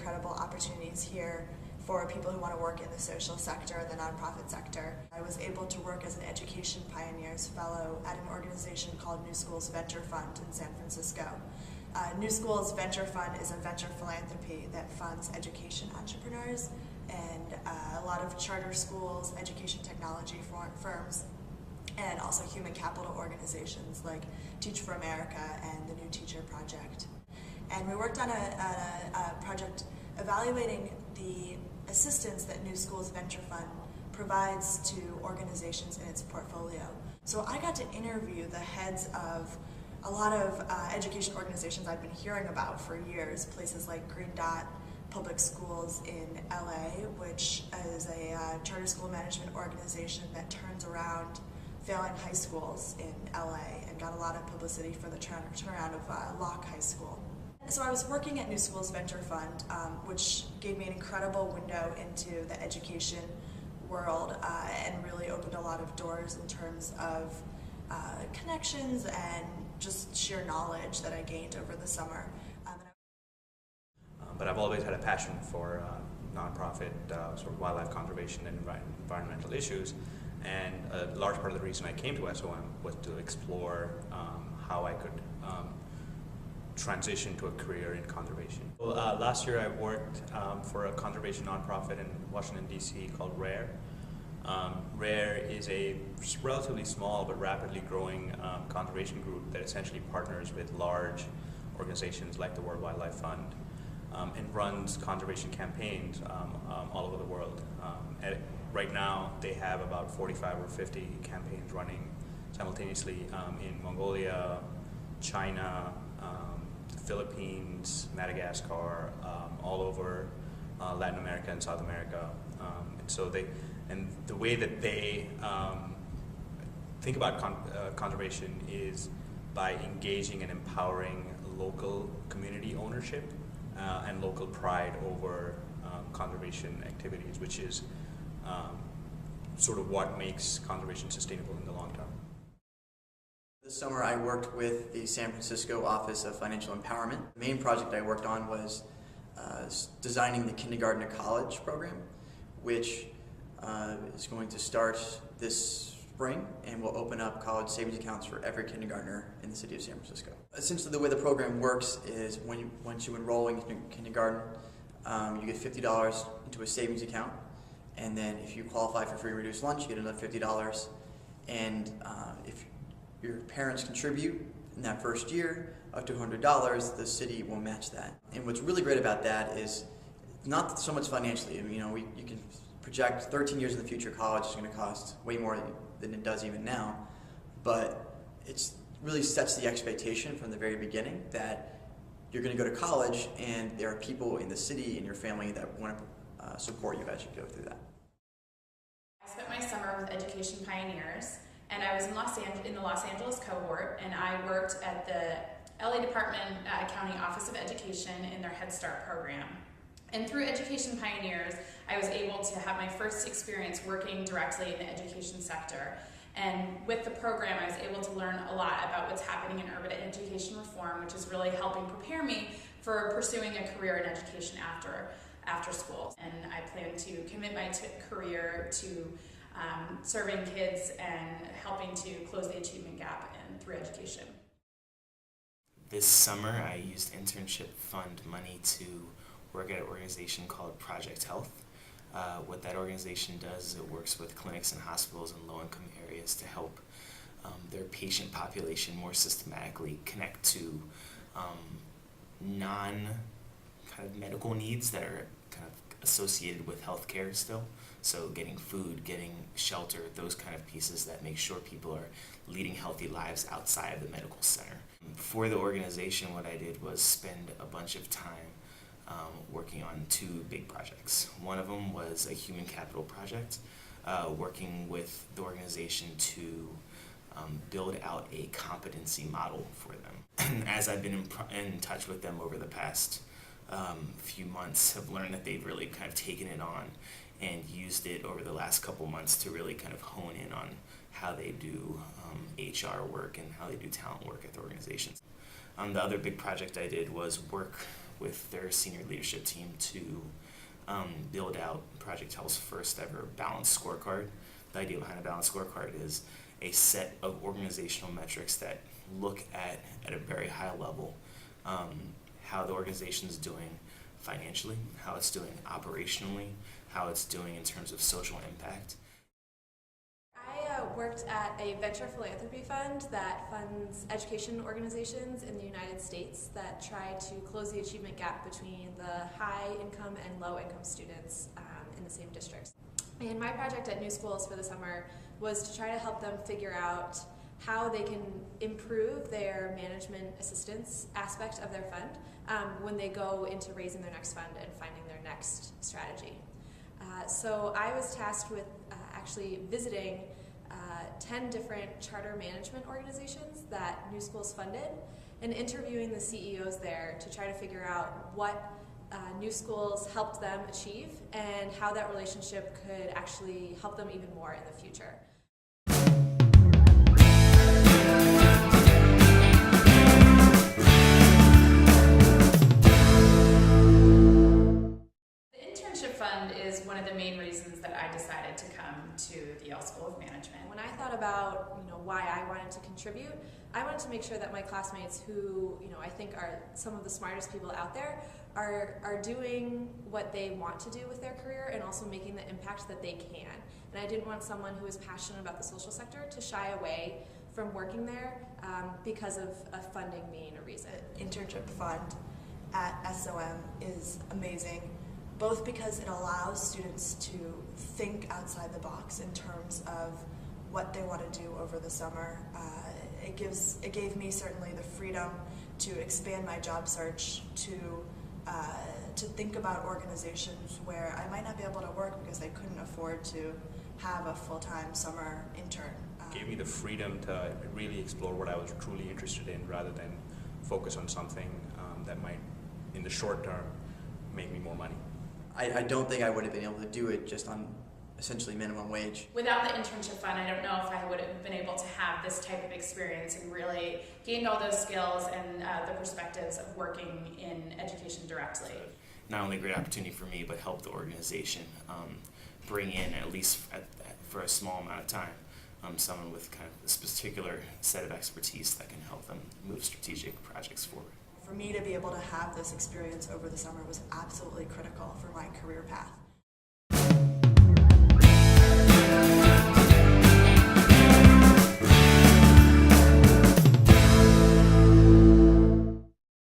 incredible opportunities here for people who want to work in the social sector and the nonprofit sector. I was able to work as an Education Pioneers Fellow at an organization called New Schools Venture Fund in San Francisco. New Schools Venture Fund is a venture philanthropy that funds education entrepreneurs and a lot of charter schools, education technology firms, and also human capital organizations like Teach for America and the New Teacher Project. And we worked on a project evaluating the assistance that New Schools Venture Fund provides to organizations in its portfolio. So I got to interview the heads of a lot of education organizations I've been hearing about for years, places like Green Dot Public Schools in LA, which is a charter school management organization that turns around failing high schools in LA and got a lot of publicity for the turnaround of Locke High School. So I was working at New Schools Venture Fund, which gave me an incredible window into the education world and really opened a lot of doors in terms of connections and just sheer knowledge that I gained over the summer. But I've always had a passion for nonprofit sort of wildlife conservation and environmental issues, and a large part of the reason I came to SOM was to explore how I could transition to a career in conservation. Well, last year I worked for a conservation nonprofit in Washington, D.C. called RARE. RARE is a relatively small but rapidly growing conservation group that essentially partners with large organizations like the World Wildlife Fund and runs conservation campaigns all over the world. Right now they have about 45 or 50 campaigns running simultaneously in Mongolia, China, the Philippines, Madagascar, all over Latin America and South America. And the way that they think about conservation is by engaging and empowering local community ownership and local pride over conservation activities, which is sort of what makes conservation sustainable in the long term. This summer I worked with the San Francisco Office of Financial Empowerment. The main project I worked on was designing the kindergarten to college program, which is going to start this spring and will open up college savings accounts for every kindergartner in the city of San Francisco. Essentially the way the program works is once you enroll in kindergarten, you get $50 into a savings account, and then if you qualify for free reduced lunch, you get another $50, and if your parents contribute in that first year up to $100, the city will match that. And what's really great about that is not so much financially. I mean, you can project 13 years in the future, college is going to cost way more than it does even now, but it really sets the expectation from the very beginning that you're going to go to college and there are people in the city and your family that want to support you as you go through that. I spent my summer with Education Pioneers, and I was in the Los Angeles cohort, and I worked at the LA Department County Office of Education in their Head Start program. And through Education Pioneers, I was able to have my first experience working directly in the education sector. And with the program, I was able to learn a lot about what's happening in urban education reform, which is really helping prepare me for pursuing a career in education after school. And I plan to commit my career to serving kids and helping to close the achievement gap through education. This summer, I used Internship Fund money to work at an organization called Project Health. What that organization does is it works with clinics and hospitals in low-income areas to help their patient population more systematically connect to medical needs that are kind of associated with healthcare still. So getting food, getting shelter, those kind of pieces that make sure people are leading healthy lives outside of the medical center. For the organization, what I did was spend a bunch of time working on two big projects. One of them was a human capital project, working with the organization to build out a competency model for them. As I've been in touch with them over the past few months, have learned that they've really kind of taken it on and used it over the last couple months to really kind of hone in on how they do HR work and how they do talent work at the organizations. The other big project I did was work with their senior leadership team to build out Project Health's first ever balanced scorecard. The idea behind a balanced scorecard is a set of organizational metrics that look at a very high level how the organization is doing financially, how it's doing operationally, how it's doing in terms of social impact. I worked at a venture philanthropy fund that funds education organizations in the United States that try to close the achievement gap between the high income and low income students in the same districts. And my project at New Schools for the summer was to try to help them figure out how they can improve their management assistance aspect of their fund when they go into raising their next fund and finding their next strategy. So I was tasked with actually visiting 10 different charter management organizations that New Schools funded and interviewing the CEOs there to try to figure out what New Schools helped them achieve and how that relationship could actually help them even more in the future. The Internship Fund is one of the main reasons that I decided to come to the Yale School of Management. When I thought about why I wanted to contribute, I wanted to make sure that my classmates, who I think are some of the smartest people out there, are doing what they want to do with their career and also making the impact that they can. And I didn't want someone who is passionate about the social sector to shy away from working there because of funding being a reason. Internship Fund at SOM is amazing, both because it allows students to think outside the box in terms of what they want to do over the summer. It gave me certainly the freedom to expand my job search, to think about organizations where I might not be able to work because I couldn't afford to have a full-time summer intern. Gave me the freedom to really explore what I was truly interested in rather than focus on something that might, in the short term, make me more money. I don't think I would have been able to do it just on essentially minimum wage. Without the internship fund, I don't know if I would have been able to have this type of experience and really gained all those skills and the perspectives of working in education directly. Not only a great opportunity for me, but help the organization bring in, at least for a small amount of time, someone with kind of this particular set of expertise that can help them move strategic projects forward. For me to be able to have this experience over the summer was absolutely critical for my career path.